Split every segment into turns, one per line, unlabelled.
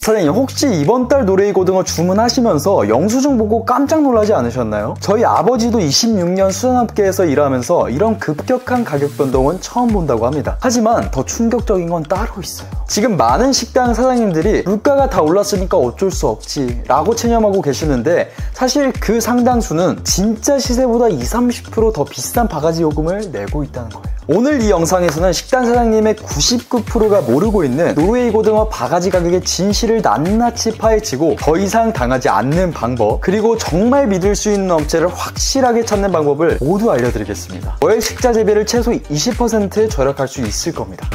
사장님, 혹시 이번 달 노르웨이 고등어 주문하시면서 영수증 보고 깜짝 놀라지 않으셨나요? 저희 아버지도 26년 수산업계에서 일하면서 이런 급격한 가격 변동은 처음 본다고 합니다. 하지만 더 충격적인 건 따로 있어요. 지금 많은 식당 사장님들이 물가가 다 올랐으니까 어쩔 수 없지 라고 체념하고 계시는데, 사실 그 상당수는 진짜 시세보다 20-30% 더 비싼 바가지 요금을 내고 있다는 거예요. 오늘 이 영상에서는 식당 사장님의 99%가 모르고 있는 노르웨이 고등어 바가지 가격의 진실을 낱낱이 파헤치고 더 이상 당하지 않는 방법, 그리고 정말 믿을 수 있는 업체를 확실하게 찾는 방법을 모두 알려드리겠습니다. 월 식자 재배를 최소 20% 절약할 수 있을 겁니다.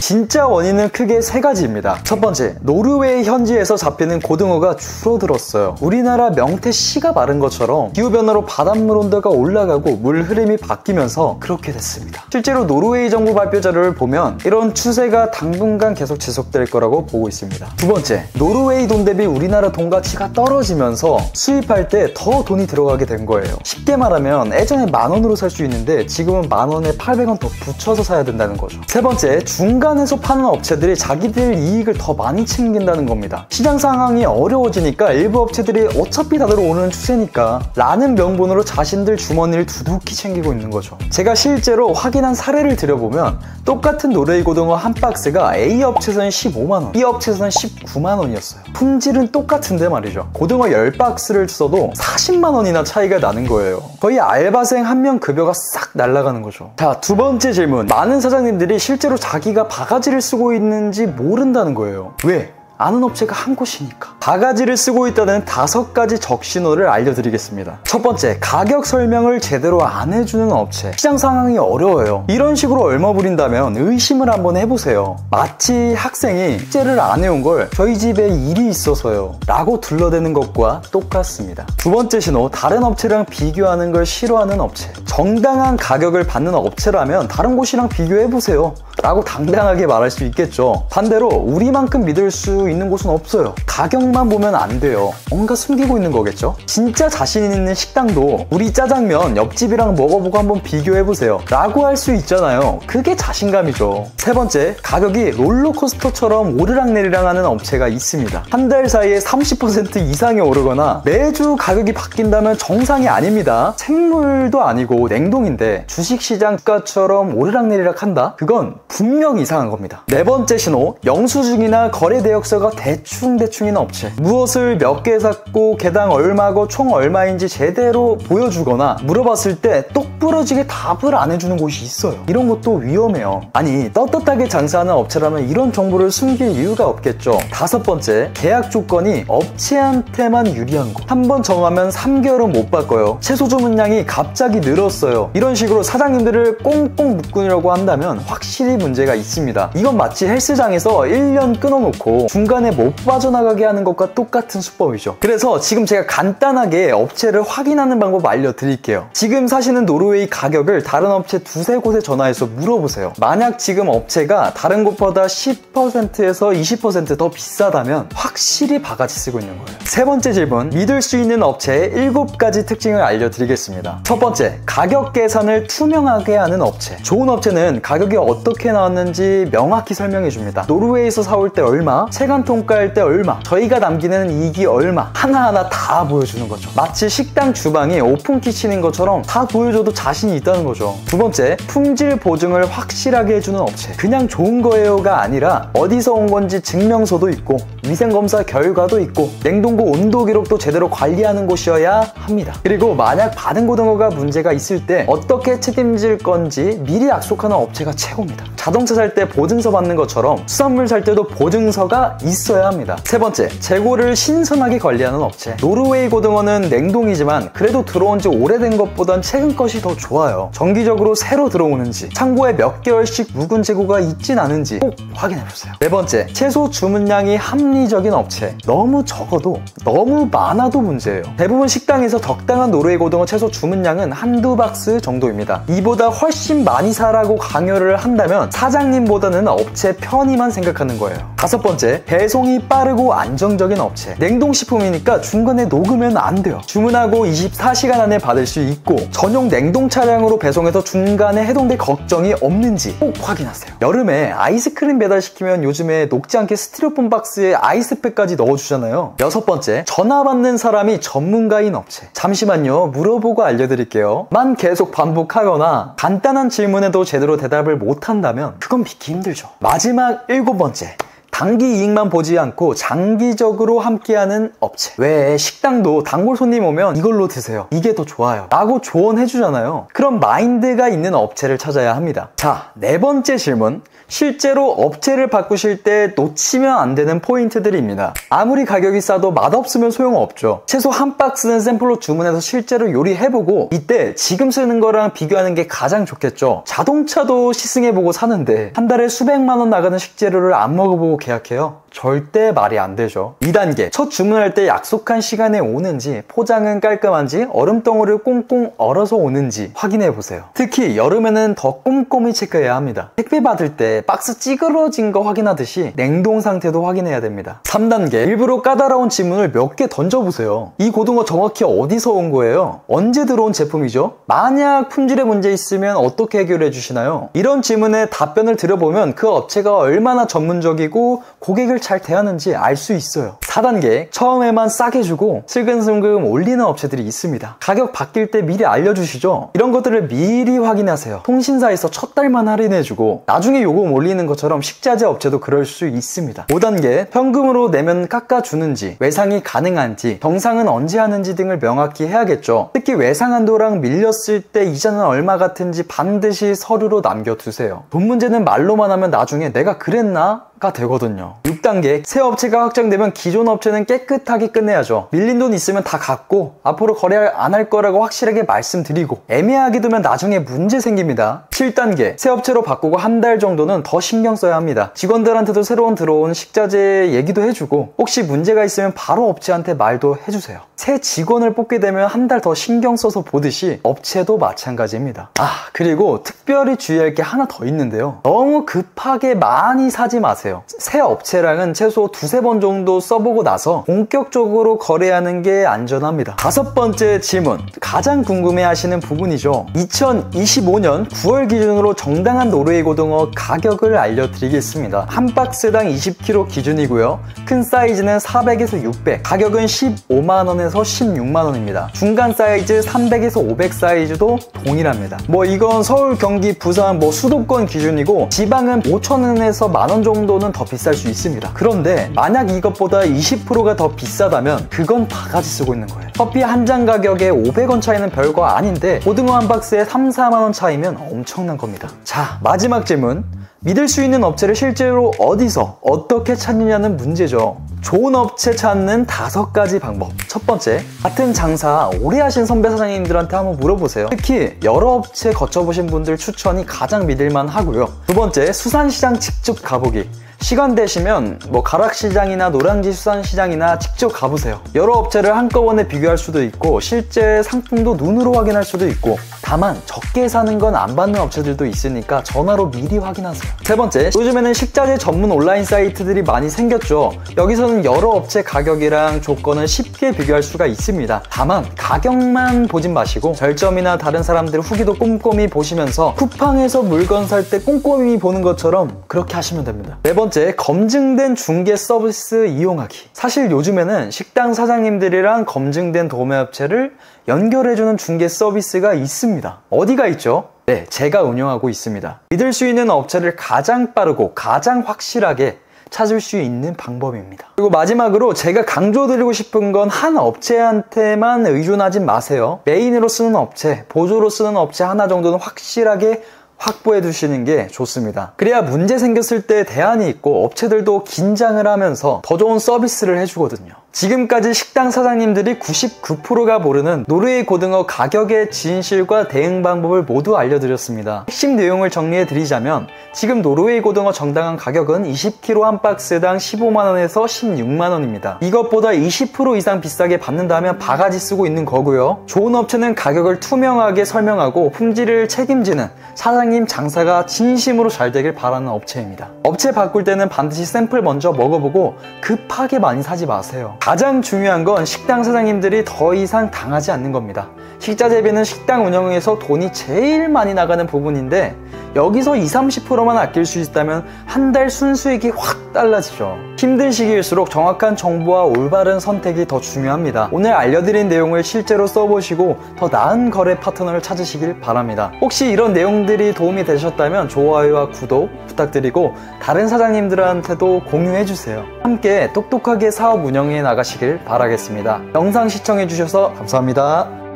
진짜 원인은 크게 세 가지입니다. 첫 번째, 노르웨이 현지에서 잡히는 고등어가 줄어들었어요. 우리나라 명태 씨가 마른 것처럼 기후변화로 바닷물 온도가 올라가고 물 흐름이 바뀌면서 그렇게 됐습니다. 실제로 노르웨이 정부 발표 자료를 보면 이런 추세가 당분간 계속 지속될 거라고 보고 있습니다. 두 번째, 노르웨이 돈 대비 우리나라 돈 가치가 떨어지면서 수입할 때 더 돈이 들어가게 된 거예요. 쉽게 말하면 예전에 10,000원으로 살 수 있는데 지금은 10,000원에 800원 더 붙여서 사야 된다는 거죠. 세 번째, 중간에서 파는 업체들이 자기들 이익을 더 많이 챙긴다는 겁니다. 시장 상황이 어려워지니까 일부 업체들이 어차피 다들 오르는 추세니까 라는 명분으로 자신들 주머니를 두둑히 챙기고 있는 거죠. 제가 실제로 확인한 사례를 들여보면 똑같은 노르웨이 고등어 한 박스가 A 업체에서는 15만원, B 업체에서는 19만원이었어요. 품질은 똑같은데 말이죠. 고등어 10박스를 써도 40만원이나 차이가 나는 거예요. 거의 알바생 한 명 급여가 싹 날아가는 거죠. 자, 두 번째 질문. 많은 사장님들이 실제로 자기가 바가지를 쓰고 있는지 모른다는 거예요. 왜? 아는 업체가 한 곳이니까. 바가지를 쓰고 있다는 5가지 적신호를 알려드리겠습니다. 첫 번째, 가격 설명을 제대로 안 해주는 업체. 시장 상황이 어려워요. 이런 식으로 얼마 부린다면 의심을 한번 해보세요. 마치 학생이 숙제를 안 해온 걸 저희 집에 일이 있어서요 라고 둘러대는 것과 똑같습니다. 두 번째 신호, 다른 업체랑 비교하는 걸 싫어하는 업체. 정당한 가격을 받는 업체라면 다른 곳이랑 비교해보세요 라고 당당하게 말할 수 있겠죠. 반대로 우리만큼 믿을 수 있는 곳은 없어요. 가격만 보면 안 돼요. 뭔가 숨기고 있는 거겠죠. 진짜 자신 있는 식당도 우리 짜장면 옆집이랑 먹어보고 한번 비교해보세요 라고 할 수 있잖아요. 그게 자신감이죠. 세 번째, 가격이 롤러코스터처럼 오르락내리락 하는 업체가 있습니다. 한 달 사이에 30% 이상이 오르거나 매주 가격이 바뀐다면 정상이 아닙니다. 생물도 아니고 냉동인데 주식시장 주가처럼 오르락내리락 한다? 그건 분명 이상한 겁니다. 네 번째 신호, 영수증이나 거래 대역서가 대충대충인 업체. 무엇을 몇 개 샀고 개당 얼마고 총 얼마인지 제대로 보여주거나 물어봤을 때 똑부러지게 답을 안 해주는 곳이 있어요. 이런 것도 위험해요. 아니, 떳떳하게 장사하는 업체라면 이런 정보를 숨길 이유가 없겠죠. 다섯 번째, 계약 조건이 업체한테만 유리한 곳. 한번 정하면 3개월은 못 바꿔요. 채소 주문량이 갑자기 늘었어요. 이런 식으로 사장님들을 꽁꽁 묶으려고 한다면 확실히 문제가 있습니다. 이건 마치 헬스장에서 1년 끊어놓고 중간에 못 빠져나가게 하는 것과 똑같은 수법이죠. 그래서 지금 제가 간단하게 업체를 확인하는 방법 알려드릴게요. 지금 사시는 노르웨이 가격을 다른 업체 두세 곳에 전화해서 물어보세요. 만약 지금 업체가 다른 곳보다 10%에서 20% 더 비싸다면 확실히 바가지 쓰고 있는 거예요. 세 번째 질문, 믿을 수 있는 업체의 7가지 특징을 알려드리겠습니다. 첫 번째, 가격 계산을 투명하게 하는 업체. 좋은 업체는 가격이 어떻게 나왔는지 명확히 설명해 줍니다. 노르웨이에서 사올 때 얼마, 세간통가일 때 얼마, 저희가 남기는 이익이 얼마, 하나하나 다 보여주는 거죠. 마치 식당 주방이 오픈 키친인 것처럼 다 보여줘도 자신이 있다는 거죠. 두 번째, 품질 보증을 확실하게 해주는 업체. 그냥 좋은 거예요가 아니라 어디서 온 건지 증명서도 있고 위생검사 결과도 있고 냉동고 온도 기록도 제대로 관리하는 곳이어야 합니다. 그리고 만약 받은 고등어가 문제가 있을 때 어떻게 책임질 건지 미리 약속하는 업체가 최고입니다. 자동차 살 때 보증서 받는 것처럼 수산물 살 때도 보증서가 있어야 합니다. 세 번째, 재고를 신선하게 관리하는 업체. 노르웨이 고등어는 냉동이지만 그래도 들어온 지 오래된 것보단 최근 것이 더 좋아요. 정기적으로 새로 들어오는지, 창고에 몇 개월씩 묵은 재고가 있진 않은지 꼭 확인해보세요. 네 번째, 채소 주문량이 합리적인 업체. 너무 적어도 너무 많아도 문제예요. 대부분 식당에서 적당한 노르웨이 고등어 채소 주문량은 한두 박스 정도입니다. 이보다 훨씬 많이 사라고 강요를 한다면 뭐냐면 사장님보다는 업체 편의만 생각하는 거예요. 5번째, 배송이 빠르고 안정적인 업체. 냉동식품이니까 중간에 녹으면 안 돼요. 주문하고 24시간 안에 받을 수 있고 전용 냉동 차량으로 배송해서 중간에 해동될 걱정이 없는지 꼭 확인하세요. 여름에 아이스크림 배달시키면 요즘에 녹지 않게 스티로폼 박스에 아이스팩까지 넣어주잖아요. 6번째, 전화 받는 사람이 전문가인 업체. 잠시만요, 물어보고 알려드릴게요. 만 계속 반복하거나 간단한 질문에도 제대로 대답을 못한다면 그건 믿기 힘들죠. 마지막 7번째, 단기 이익만 보지 않고 장기적으로 함께하는 업체. 왜 식당도 단골 손님 오면 이걸로 드세요, 이게 더 좋아요 라고 조언해주잖아요. 그런 마인드가 있는 업체를 찾아야 합니다. 자, 4번째 질문. 실제로 업체를 바꾸실 때 놓치면 안 되는 포인트들입니다. 아무리 가격이 싸도 맛없으면 소용없죠. 최소 한 박스는 샘플로 주문해서 실제로 요리해보고 이때 지금 쓰는 거랑 비교하는 게 가장 좋겠죠. 자동차도 시승해보고 사는데 한 달에 수백만 원 나가는 식재료를 안 먹어보고 계약해요? 절대 말이 안 되죠. 2단계, 첫 주문할 때 약속한 시간에 오는지, 포장은 깔끔한지, 얼음덩어리를 꽁꽁 얼어서 오는지 확인해보세요. 특히 여름에는 더 꼼꼼히 체크해야 합니다. 택배 받을 때 박스 찌그러진 거 확인하듯이 냉동 상태도 확인해야 됩니다. 3단계, 일부러 까다로운 질문을 몇 개 던져보세요. 이 고등어 정확히 어디서 온 거예요? 언제 들어온 제품이죠? 만약 품질에 문제 있으면 어떻게 해결해 주시나요? 이런 질문에 답변을 들어보면 그 업체가 얼마나 전문적이고 고객을 잘 대하는지 알 수 있어요. 4단계, 처음에만 싸게 주고 슬금슬금 올리는 업체들이 있습니다. 가격 바뀔 때 미리 알려주시죠. 이런 것들을 미리 확인하세요. 통신사에서 첫 달만 할인해주고 나중에 요금 올리는 것처럼 식자재 업체도 그럴 수 있습니다. 5단계, 현금으로 내면 깎아주는지, 외상이 가능한지, 정상은 언제 하는지 등을 명확히 해야겠죠. 특히 외상 한도랑 밀렸을 때 이자는 얼마 같은지 반드시 서류로 남겨두세요. 돈 문제는 말로만 하면 나중에 내가 그랬나? 가 되거든요. 6단계, 새 업체가 확정되면 기존 업체는 깨끗하게 끝내야죠. 밀린 돈 있으면 다 갚고 앞으로 거래 안 할 거라고 확실하게 말씀드리고, 애매하게 두면 나중에 문제 생깁니다. 7단계, 새 업체로 바꾸고 한 달 정도는 더 신경 써야 합니다. 직원들한테도 새로운 들어온 식자재 얘기도 해주고, 혹시 문제가 있으면 바로 업체한테 말도 해주세요. 새 직원을 뽑게 되면 한 달 더 신경 써서 보듯이 업체도 마찬가지입니다. 그리고 특별히 주의할 게 하나 더 있는데요. 너무 급하게 많이 사지 마세요. 새 업체랑은 최소 2-3번 정도 써보고 나서 본격적으로 거래하는 게 안전합니다. 5번째 질문, 가장 궁금해하시는 부분이죠. 2025년 9월 기준으로 정당한 노르웨이 고등어 가격을 알려드리겠습니다. 한 박스당 20kg 기준이고요. 큰 사이즈는 400에서 600, 가격은 15만원에서 16만원입니다. 중간 사이즈 300에서 500 사이즈도 동일합니다. 이건 서울, 경기, 부산, 수도권 기준이고 지방은 5천원에서 만원 정도는 더 비쌀 수 있습니다. 그런데 만약 이것보다 20%가 더 비싸다면 그건 바가지 쓰고 있는 거예요. 커피 한 잔 가격에 500원 차이는 별거 아닌데 고등어 한 박스에 3-4만원 차이면 엄청난 겁니다. 자, 마지막 질문. 믿을 수 있는 업체를 실제로 어디서 어떻게 찾느냐는 문제죠. 좋은 업체 찾는 5가지 방법. 첫 번째, 같은 장사 오래 하신 선배 사장님들한테 한번 물어보세요. 특히 여러 업체 거쳐보신 분들 추천이 가장 믿을만 하고요. 두 번째, 수산시장 직접 가보기. 시간 되시면 가락시장이나 노량지 수산시장이나 직접 가보세요. 여러 업체를 한꺼번에 비교할 수도 있고 실제 상품도 눈으로 확인할 수도 있고, 다만 적게 사는 건 안 받는 업체들도 있으니까 전화로 미리 확인하세요. 세 번째, 요즘에는 식자재 전문 온라인 사이트들이 많이 생겼죠. 여기서는 여러 업체 가격이랑 조건을 쉽게 비교할 수가 있습니다. 다만 가격만 보진 마시고 별점이나 다른 사람들 후기도 꼼꼼히 보시면서 쿠팡에서 물건 살 때 꼼꼼히 보는 것처럼 그렇게 하시면 됩니다. 네 번째, 검증된 중개 서비스 이용하기. 사실 요즘에는 식당 사장님들이랑 검증된 도매업체를 연결해주는 중개 서비스가 있습니다. 어디가 있죠? 네, 제가 운영하고 있습니다. 믿을 수 있는 업체를 가장 빠르고 가장 확실하게 찾을 수 있는 방법입니다. 그리고 마지막으로 제가 강조드리고 싶은 건 한 업체한테만 의존하지 마세요. 메인으로 쓰는 업체, 보조로 쓰는 업체 하나 정도는 확실하게 확보해 두시는 게 좋습니다. 그래야 문제 생겼을 때 대안이 있고 업체들도 긴장을 하면서 더 좋은 서비스를 해주거든요. 지금까지 식당 사장님들이 99%가 모르는 노르웨이 고등어 가격의 진실과 대응 방법을 모두 알려드렸습니다. 핵심 내용을 정리해드리자면 지금 노르웨이 고등어 정당한 가격은 20kg 한 박스당 15만원에서 16만원입니다. 이것보다 20% 이상 비싸게 받는다면 바가지 쓰고 있는 거고요. 좋은 업체는 가격을 투명하게 설명하고 품질을 책임지는 사장님 장사가 진심으로 잘 되길 바라는 업체입니다. 업체 바꿀 때는 반드시 샘플 먼저 먹어보고 급하게 많이 사지 마세요. 가장 중요한 건 식당 사장님들이 더 이상 당하지 않는 겁니다. 식자재비는 식당 운영에서 돈이 제일 많이 나가는 부분인데 여기서 20-30%만 아낄 수 있다면 한 달 순수익이 확 달라지죠. 힘든 시기일수록 정확한 정보와 올바른 선택이 더 중요합니다. 오늘 알려드린 내용을 실제로 써보시고 더 나은 거래 파트너를 찾으시길 바랍니다. 혹시 이런 내용들이 도움이 되셨다면 좋아요와 구독 부탁드리고 다른 사장님들한테도 공유해주세요. 함께 똑똑하게 사업 운영해 나가시길 바라겠습니다. 영상 시청해주셔서 감사합니다.